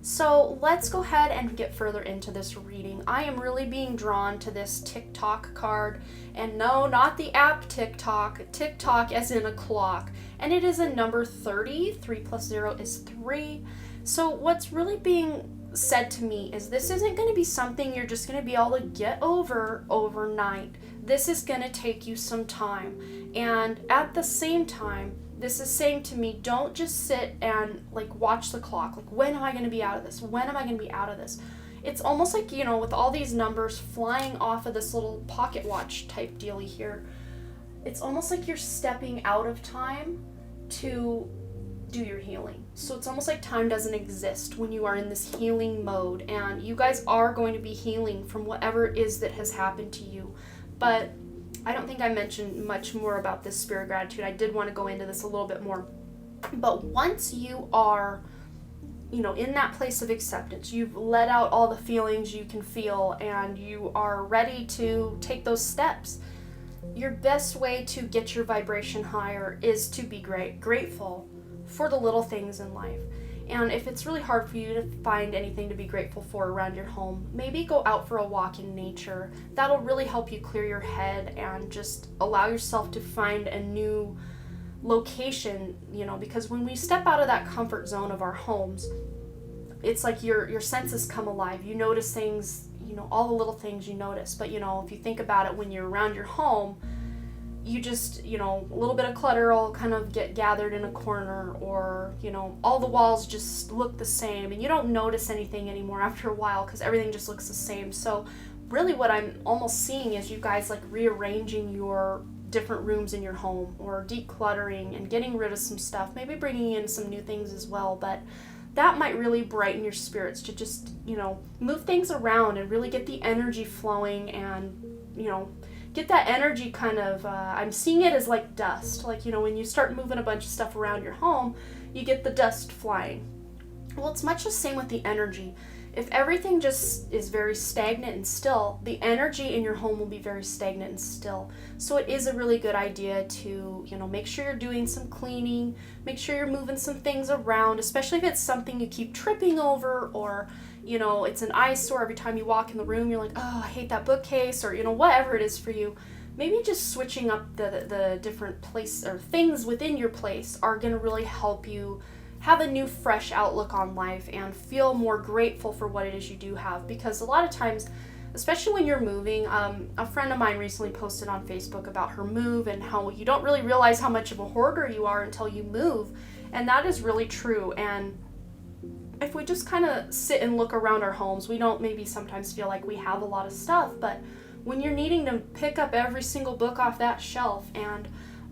So let's go ahead and get further into this reading. I am really being drawn to this TikTok card. And no, not the app TikTok. TikTok as in a clock. And it is a number 30. 3 plus 0 is 3. So what's really being said to me is this isn't going to be something you're just going to be able to get over overnight. This is going to take you some time. And at the same time, this is saying to me, don't just sit and watch the clock. When am I going to be out of this? When am I going to be out of this? It's almost like, with all these numbers flying off of this little pocket watch type dealy here. It's almost like you're stepping out of time to do your healing. So it's almost like time doesn't exist when you are in this healing mode, and you guys are going to be healing from whatever it is that has happened to you. But I don't think I mentioned much more about this spirit gratitude. I did want to go into this a little bit more. But once you are, in that place of acceptance, you've let out all the feelings you can feel, and you are ready to take those steps, your best way to get your vibration higher is to be grateful for the little things in life. And if it's really hard for you to find anything to be grateful for around your home, maybe go out for a walk in nature. That'll really help you clear your head and just allow yourself to find a new location, because when we step out of that comfort zone of our homes, it's like your senses come alive. You notice things, all the little things you notice. But, if you think about it, when you're around your home, you just, a little bit of clutter will kind of get gathered in a corner, or, all the walls just look the same, and you don't notice anything anymore after a while because everything just looks the same. So really what I'm almost seeing is you guys rearranging your different rooms in your home, or decluttering and getting rid of some stuff, maybe bringing in some new things as well. But that might really brighten your spirits to just, move things around and really get the energy flowing, and, get that energy kind of, I'm seeing it as like dust. When you start moving a bunch of stuff around your home, you get the dust flying. Well, it's much the same with the energy. If everything just is very stagnant and still, the energy in your home will be very stagnant and still. So it is a really good idea to, make sure you're doing some cleaning, make sure you're moving some things around, especially if it's something you keep tripping over, or, it's an eyesore every time you walk in the room. You're like, oh, I hate that bookcase, or, whatever it is for you. Maybe just switching up the different place or things within your place are going to really help you have a new fresh outlook on life and feel more grateful for what it is you do have. Because a lot of times, especially when you're moving, a friend of mine recently posted on Facebook about her move and how you don't really realize how much of a hoarder you are until you move. And that is really true. And if we just kind of sit and look around our homes, we don't maybe sometimes feel like we have a lot of stuff, but when you're needing to pick up every single book off that shelf and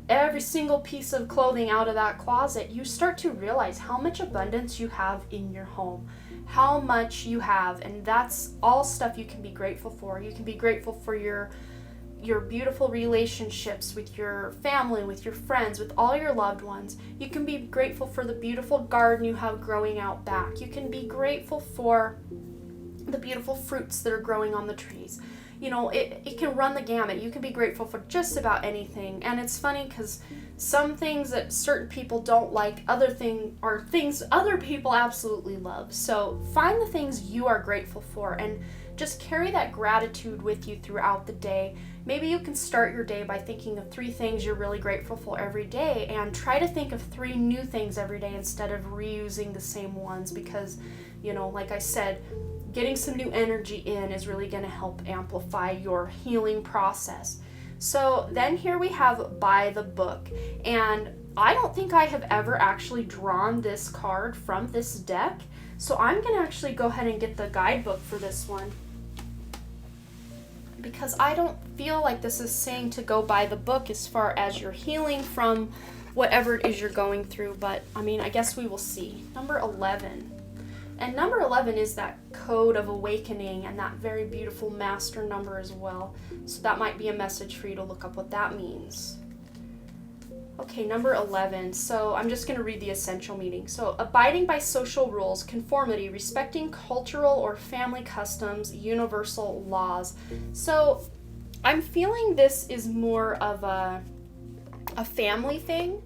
every single piece of clothing out of that closet, you start to realize how much abundance you have in your home, how much you have, and that's all stuff you can be grateful for. You can be grateful for your beautiful relationships with your family, with your friends, with all your loved ones. You can be grateful for the beautiful garden you have growing out back. You can be grateful for the beautiful fruits that are growing on the trees. You know, it can run the gamut. You can be grateful for just about anything. And it's funny because some things that certain people don't like, other things other people absolutely love. So find the things you are grateful for and just carry that gratitude with you throughout the day. Maybe you can start your day by thinking of 3 things you're really grateful for every day, and try to think of 3 new things every day instead of reusing the same ones, because, you know, like I said, getting some new energy in is really going to help amplify your healing process. So then here we have By the Book, and I don't think I have ever actually drawn this card from this deck, so I'm going to actually go ahead and get the guidebook for this one, because I don't feel like this is saying to go by the book as far as your healing from whatever it is you're going through, but I mean, I guess we will see. Number 11. And number 11 is that code of awakening, and that very beautiful master number as well. So that might be a message for you to look up what that means. Okay, number 11. So I'm just going to read the essential meaning. So, abiding by social rules, conformity, respecting cultural or family customs, universal laws. So I'm feeling this is more of a family thing.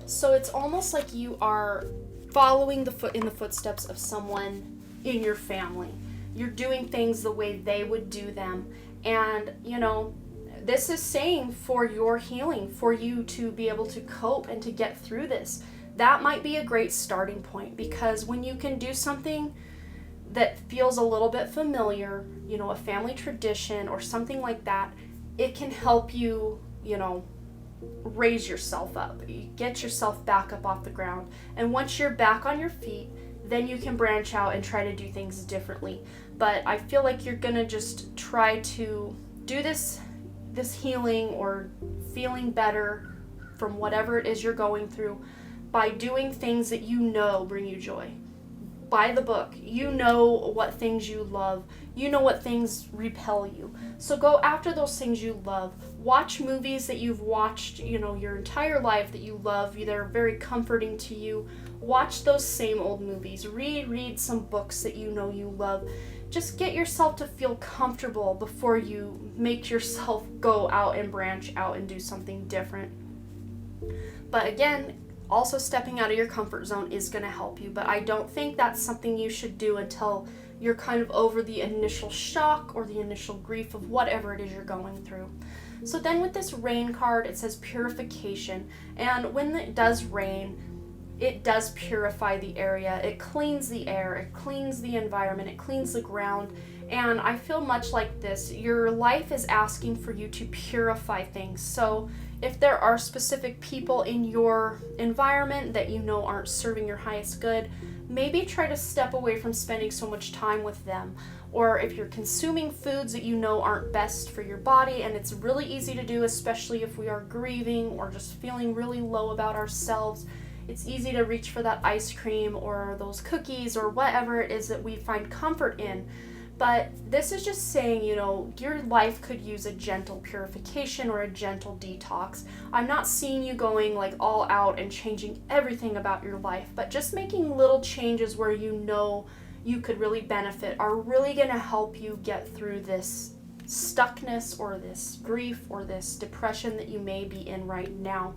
So it's almost like you are following in the footsteps of someone in your family. You're doing things the way they would do them. And, you know, this is saying for your healing, for you to be able to cope and to get through this. That might be a great starting point, because when you can do something that feels a little bit familiar, you know, a family tradition or something like that, it can help you, you know, raise yourself up. You get yourself back up off the ground. And once you're back on your feet, then you can branch out and try to do things differently. But I feel like you're gonna just try to do this healing or feeling better from whatever it is you're going through by doing things that you know bring you joy. By the book, you know what things you love, you know what things repel you. So go after those things you love. Watch movies that you've watched, you know, your entire life that you love, that are very comforting to you. Watch those same old movies. Read some books that you know you love. Just get yourself to feel comfortable before you make yourself go out and branch out and do something different. But again, also stepping out of your comfort zone is going to help you, but I don't think that's something you should do until you're kind of over the initial shock or the initial grief of whatever it is you're going through. So then with this rain card, it says purification, and when it does rain, it does purify the area. It cleans the air, it cleans the environment, it cleans the ground. And I feel much like this. Your life is asking for you to purify things. So if there are specific people in your environment that you know aren't serving your highest good, maybe try to step away from spending so much time with them. Or if you're consuming foods that you know aren't best for your body, and it's really easy to do, especially if we are grieving or just feeling really low about ourselves, it's easy to reach for that ice cream or those cookies or whatever it is that we find comfort in. But this is just saying, you know, your life could use a gentle purification or a gentle detox. I'm not seeing you going like all out and changing everything about your life, but just making little changes where you know you could really benefit are really going to help you get through this stuckness or this grief or this depression that you may be in right now.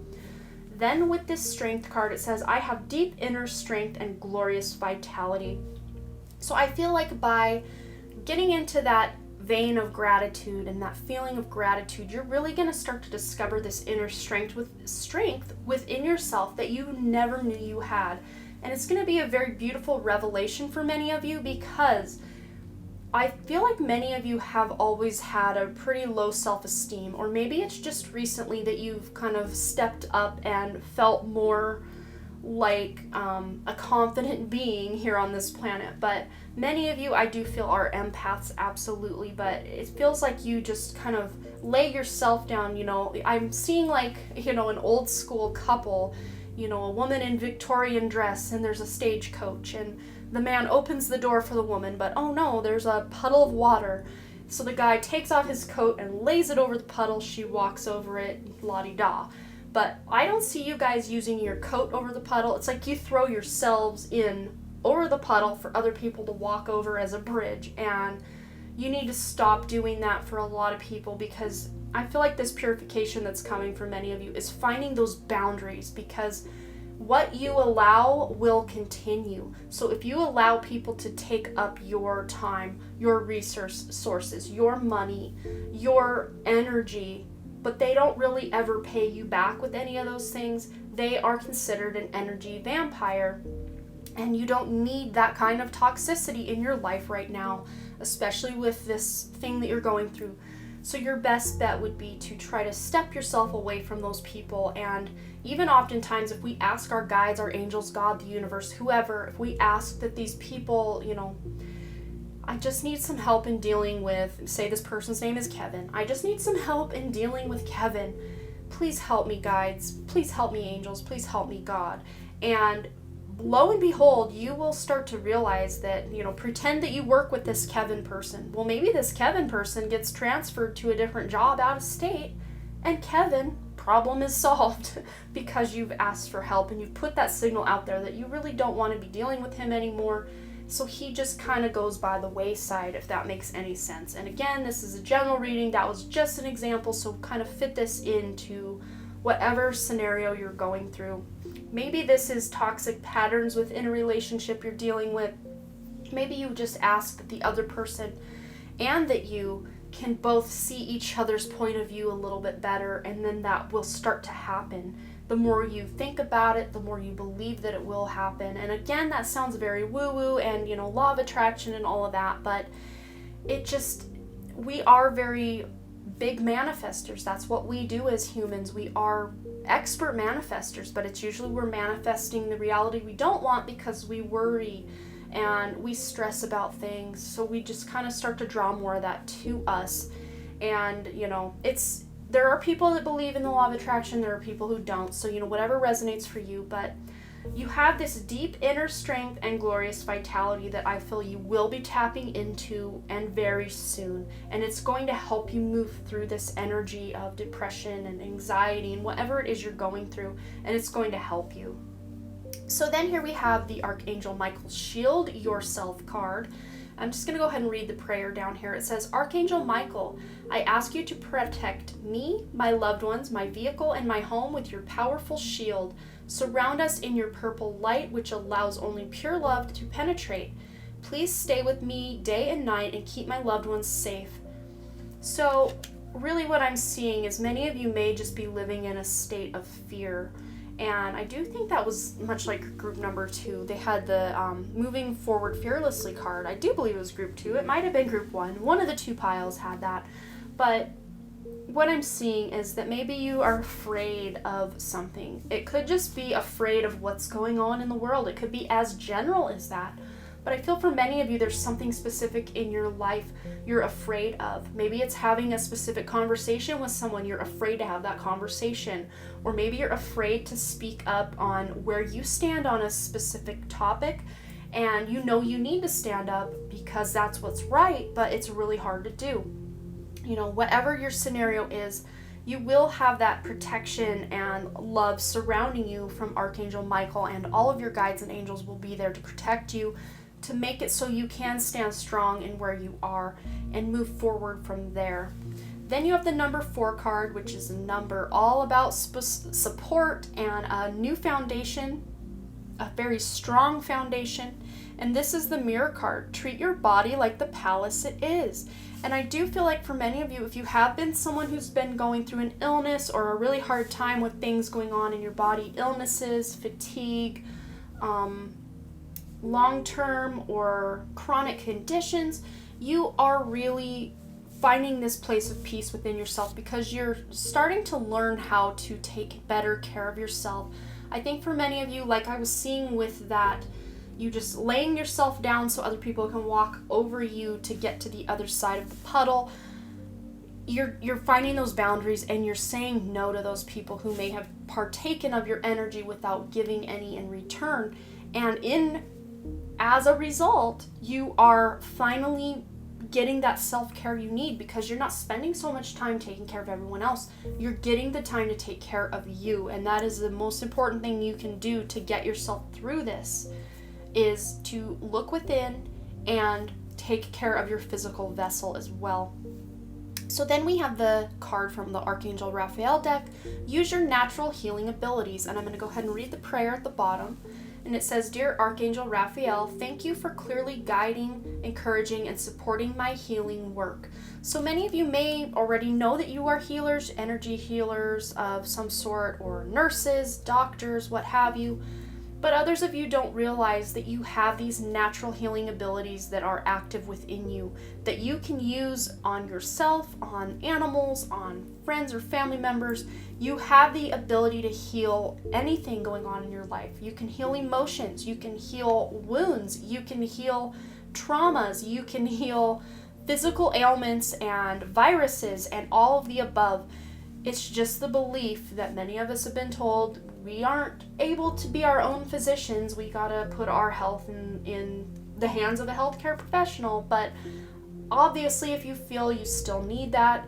Then with this strength card, it says, I have deep inner strength and glorious vitality. So I feel like by getting into that vein of gratitude and that feeling of gratitude, you're really going to start to discover this inner strength within yourself that you never knew you had. And it's going to be a very beautiful revelation for many of you, because I feel like many of you have always had a pretty low self-esteem, or maybe it's just recently that you've kind of stepped up and felt more like a confident being here on this planet. But many of you, I do feel, are empaths, absolutely, but it feels like you just kind of lay yourself down. You know, I'm seeing like, you know, an old school couple, you know, a woman in Victorian dress, and there's a stagecoach, and the man opens the door for the woman, but oh no, there's a puddle of water. So the guy takes off his coat and lays it over the puddle. She walks over it, la-di-da. But I don't see you guys using your coat over the puddle. It's like you throw yourselves in over the puddle for other people to walk over as a bridge. And you need to stop doing that for a lot of people, because I feel like this purification that's coming for many of you is finding those boundaries, because what you allow will continue. So if you allow people to take up your time, your resource sources, your money, your energy, but they don't really ever pay you back with any of those things, they are considered an energy vampire. And you don't need that kind of toxicity in your life right now, especially with this thing that you're going through. So your best bet would be to try to step yourself away from those people. And even oftentimes, if we ask our guides, our angels, God, the universe, whoever, if we ask that these people, I just need some help in dealing with, say this person's name is Kevin. I just need some help in dealing with Kevin. Please help me, guides. Please help me, angels. Please help me, God. And lo and behold, you will start to realize that, pretend that you work with this Kevin person. Well, maybe this Kevin person gets transferred to a different job out of state, and Kevin, problem is solved because you've asked for help and you've put that signal out there that you really don't want to be dealing with him anymore. So he just kind of goes by the wayside, if that makes any sense. And again, this is a general reading. That was just an example, so kind of fit this into whatever scenario you're going through. Maybe this is toxic patterns within a relationship you're dealing with. Maybe you just ask that the other person and that you can both see each other's point of view a little bit better, and then that will start to happen. The more you think about it, the more you believe that it will happen. And again, that sounds very woo-woo and, law of attraction and all of that, but we are very big manifestors. That's what we do as humans. We are expert manifestors, but it's usually we're manifesting the reality we don't want because we worry and we stress about things. So we just kind of start to draw more of that to us. And, there are people that believe in the law of attraction. There are people who don't. So, whatever resonates for you, but you have this deep inner strength and glorious vitality that I feel you will be tapping into, and very soon. And it's going to help you move through this energy of depression and anxiety and whatever it is you're going through, and it's going to help you. So then here we have the Archangel Michael's Shield Yourself card. I'm just going to go ahead and read the prayer down here. It says, Archangel Michael, I ask you to protect me, my loved ones, my vehicle, and my home with your powerful shield. Surround us in your purple light, which allows only pure love to penetrate. Please stay with me day and night and keep my loved ones safe. So really what I'm seeing is many of you may just be living in a state of fear. And I do think that was much like group number 2. They had the Moving Forward Fearlessly card. I do believe it was group 2. It might have been group 1. One of the 2 piles had that. But what I'm seeing is that maybe you are afraid of something. It could just be afraid of what's going on in the world. It could be as general as that. But I feel for many of you, there's something specific in your life you're afraid of. Maybe it's having a specific conversation with someone. You're afraid to have that conversation. Or maybe you're afraid to speak up on where you stand on a specific topic. And you need to stand up because that's what's right, but it's really hard to do. Whatever your scenario is, you will have that protection and love surrounding you from Archangel Michael, and all of your guides and angels will be there to protect you, to make it so you can stand strong in where you are and move forward from there. Then you have the number 4 card, which is a number all about support and a new foundation, a very strong foundation. And this is the Mirror card. Treat your body like the palace it is. And I do feel like for many of you, if you have been someone who's been going through an illness or a really hard time with things going on in your body, illnesses, fatigue, long-term or chronic conditions, you are really finding this place of peace within yourself because you're starting to learn how to take better care of yourself. I think for many of you, like I was seeing with that, you just laying yourself down so other people can walk over you to get to the other side of the puddle. You're finding those boundaries and you're saying no to those people who may have partaken of your energy without giving any in return. And as a result, you are finally getting that self-care you need because you're not spending so much time taking care of everyone else. You're getting the time to take care of you, and that is the most important thing you can do to get yourself through this, is to look within and take care of your physical vessel as well. So then we have the card from the Archangel Raphael deck. Use your natural healing abilities. And I'm going to go ahead and read the prayer at the bottom. And it says, Dear Archangel Raphael, thank you for clearly guiding, encouraging, and supporting my healing work. So many of you may already know that you are healers, energy healers of some sort, or nurses, doctors, what have you. But others of you don't realize that you have these natural healing abilities that are active within you, that you can use on yourself, on animals, on friends or family members. You have the ability to heal anything going on in your life. You can heal emotions, you can heal wounds, you can heal traumas, you can heal physical ailments and viruses and all of the above. It's just the belief that many of us have been told we aren't able to be our own physicians. We gotta put our health in the hands of a healthcare professional. But obviously, if you feel you still need that,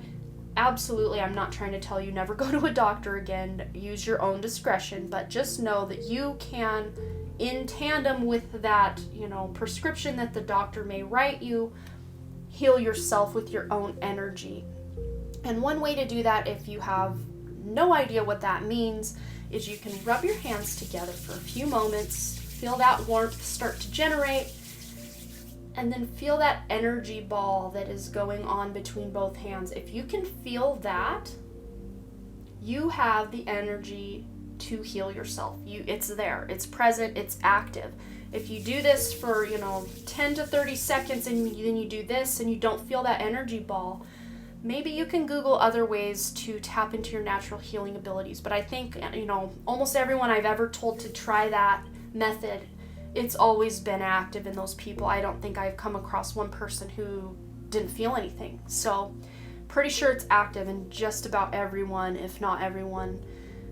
absolutely, I'm not trying to tell you never go to a doctor again. Use your own discretion, but just know that you can, in tandem with that, prescription that the doctor may write you, heal yourself with your own energy. And one way to do that, if you have no idea what that means, is you can rub your hands together for a few moments, feel that warmth start to generate, and then feel that energy ball that is going on between both hands. If you can feel that, you have the energy to heal yourself. It's there, it's present, it's active. If you do this for 10 to 30 seconds and then you do this and you don't feel that energy ball, maybe you can Google other ways to tap into your natural healing abilities. But I think, almost everyone I've ever told to try that method, it's always been active in those people. I don't think I've come across one person who didn't feel anything. So pretty sure it's active in just about everyone, if not everyone,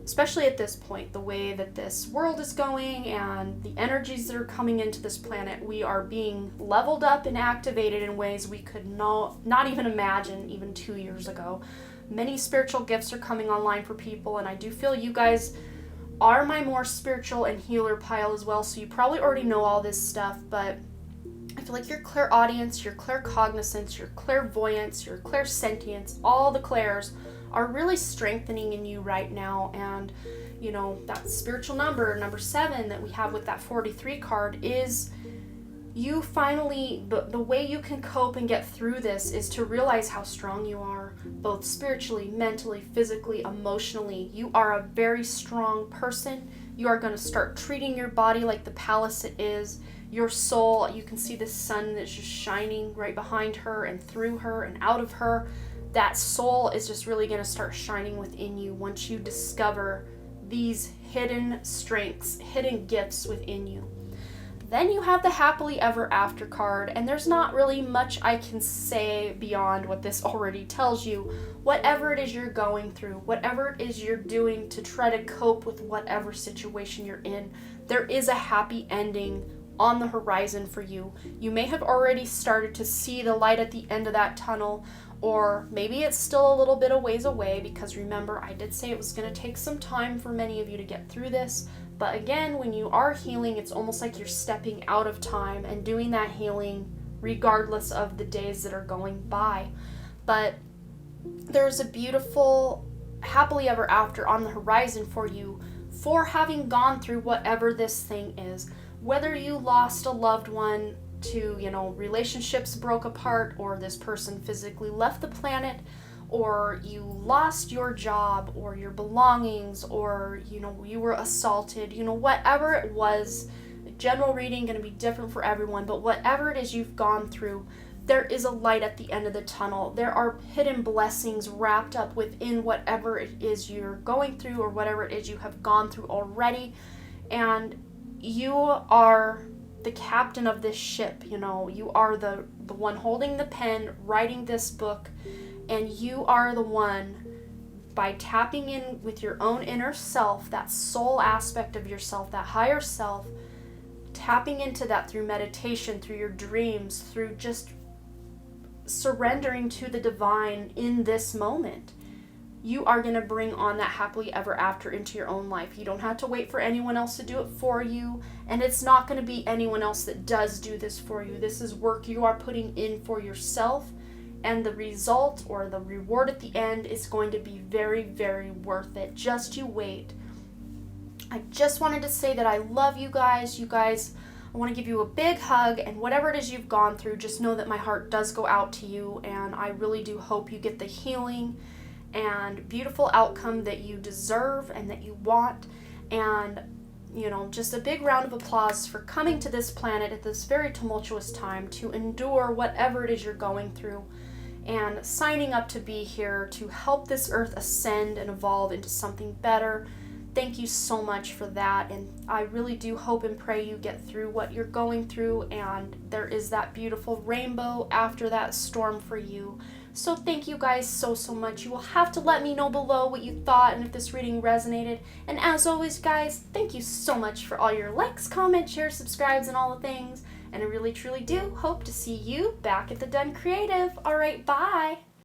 especially at this point, the way that this world is going and the energies that are coming into this planet. We are being leveled up and activated in ways we could not even imagine even 2 years ago. Many spiritual gifts are coming online for people, and I do feel you guys are my more spiritual and healer pile as well, so you probably already know all this stuff, but I feel like your clairaudience, your claircognizance, your clairvoyance, your clairsentience, all the clairs are really strengthening in you right now. And that spiritual number 7 that we have with that 43 card is you finally, the way you can cope and get through this is to realize how strong you are, both spiritually, mentally, physically, emotionally. You are a very strong person. You are going to start treating your body like the palace it is. Your soul, you can see the sun that's just shining right behind her and through her and out of her. That soul is just really going to start shining within you once you discover these hidden strengths, hidden gifts within you. Then you have the happily ever after card, and there's not really much I can say beyond what this already tells you. Whatever it is you're going through, whatever it is you're doing to try to cope with whatever situation you're in, there is a happy ending on the horizon for you. You may have already started to see the light at the end of that tunnel, or maybe it's still a little bit a ways away, because remember, I did say it was going to take some time for many of you to get through this. But again, when you are healing, it's almost like you're stepping out of time and doing that healing regardless of the days that are going by. But there's a beautiful happily ever after on the horizon for you for having gone through whatever this thing is. Whether you lost a loved one to, relationships broke apart, or this person physically left the planet, or you lost your job or your belongings, or, you were assaulted, whatever it was. General reading going to be different for everyone, but whatever it is you've gone through, there is a light at the end of the tunnel. There are hidden blessings wrapped up within whatever it is you're going through, or whatever it is you have gone through already. And you are the captain of this ship. You are the one holding the pen, writing this book, and you are the one, by tapping in with your own inner self, that soul aspect of yourself, that higher self, tapping into that through meditation, through your dreams, through just surrendering to the divine in this moment, you are going to bring on that happily ever after into your own life. You don't have to wait for anyone else to do it for you, and it's not going to be anyone else that does do this for you. This is work you are putting in for yourself, and the result or the reward at the end is going to be very, very worth it. Just you wait. I just wanted to say that I love you guys. You guys, I want to give you a big hug, and whatever it is you've gone through, just know that my heart does go out to you, and I really do hope you get the healing and beautiful outcome that you deserve and that you want. And just a big round of applause for coming to this planet at this very tumultuous time to endure whatever it is you're going through, and signing up to be here to help this earth ascend and evolve into something better. Thank you so much for that, and I really do hope and pray you get through what you're going through, and there is that beautiful rainbow after that storm for you. So thank you guys so much. You will have to let me know below what you thought and if this reading resonated. And as always, guys, thank you so much for all your likes, comments, shares, subscribes, and all the things. And I really truly do hope to see you back at the Den Creative. All right, bye.